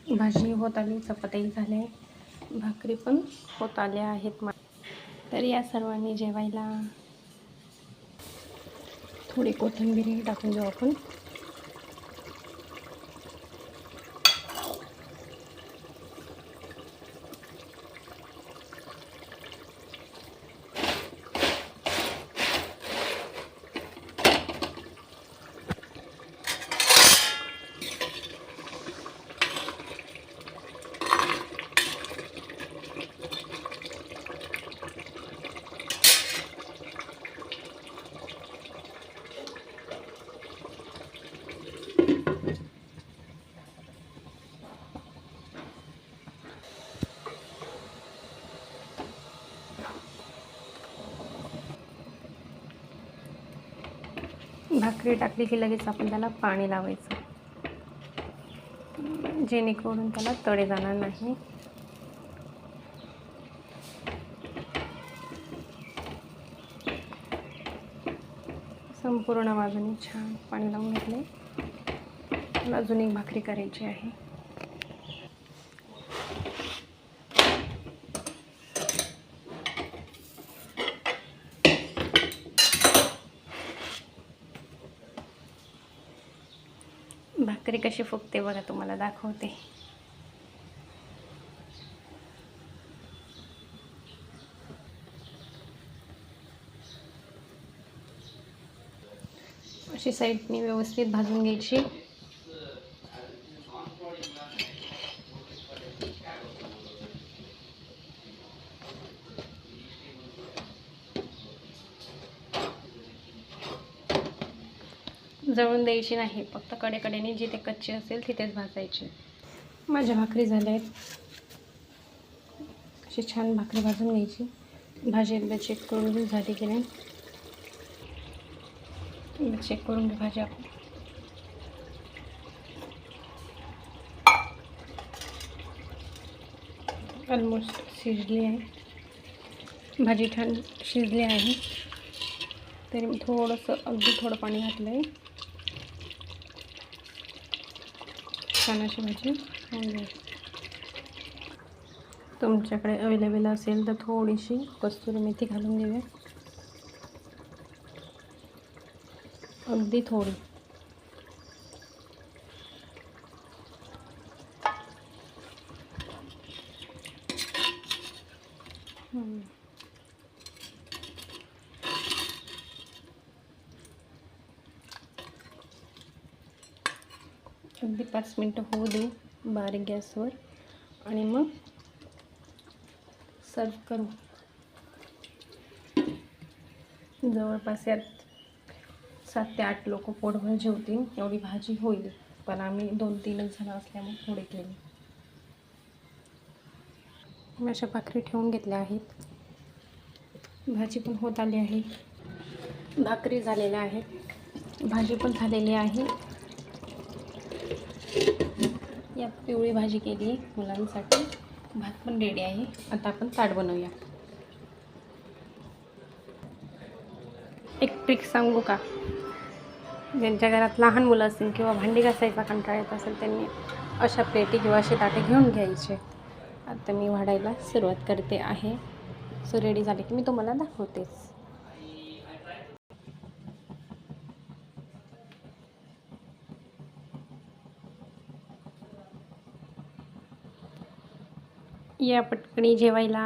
भाजी होत आली, चपात्याही झाले, भाकरी पण होत आल्या आहेत. तर या सर्वांनी जेवायला. थोडी कोथिंबीर टाकून घेऊ आपण. भाकरी टाकली की लगेच आपण त्याला पाणी लावायचं, जेणेकरून त्याला तडे जाणार नाही. संपूर्ण बाजूने छान पाणी लावून घेतले. अजून एक भाकरी करायची आहे. भाकरी कशी फुगते बघा, तुम्हाला दाखवते. अशी साईडने व्यवस्थित भाजून घ्यायची. जळून द्यायची नाही, फक्त कडेकडेने जिथे कच्चे असेल तिथेच भाजायची. माझ्या भाकरी झाल्या आहेत. अशी छान भाकरी भाजून घ्यायची. भाजी एकदा चेक करून घेऊ झाली की नाही. चेक करून घेऊ भाजी आपण. ऑलमोस्ट शिजली आहे भाजी, छान शिजली आहे. तरी मी थोडंसं, अगदी थोडं पाणी घातलं आहे. छान अशी भाजी होऊन जाईल. तुमच्याकडे अवेलेबल असेल तर थोडीशी कस्तुरी मेथी घालून घेऊया, अगदी थोडी. अगदी 5 मिनटं होऊ देऊ बारीक गॅसवर, आणि मग सर्व करू. जवळपास यात 7 ते 8 लोक पोटभर जेवतील एवढी भाजी होईल, पण आम्ही 2-3च जण असल्यामुळे थोडी केली. मी अशा भाकरी ठेवून घेतल्या आहेत. भाजी पण होत आली आहे, भाकरी झालेल्या आहेत, भाजी पण झालेली आहे. या पिवळी भाजी केली आहे मुलांसाठी. भात पण रेडी आहे. आता आपण ताट बनवूया. एक ट्रिक सांगू का? ज्यांच्या घरात लहान मुलं असतील किंवा भांडी घासायचा कंटाळा येत असेल, त्यांनी अशा प्लेटी किंवा असे ताटे घेऊन घ्यायचे. आता मी वाढायला सुरुवात करते आहे. सो रेडी झाले की मी तुम्हाला दाखवतेच. या पटकनी जेवायला.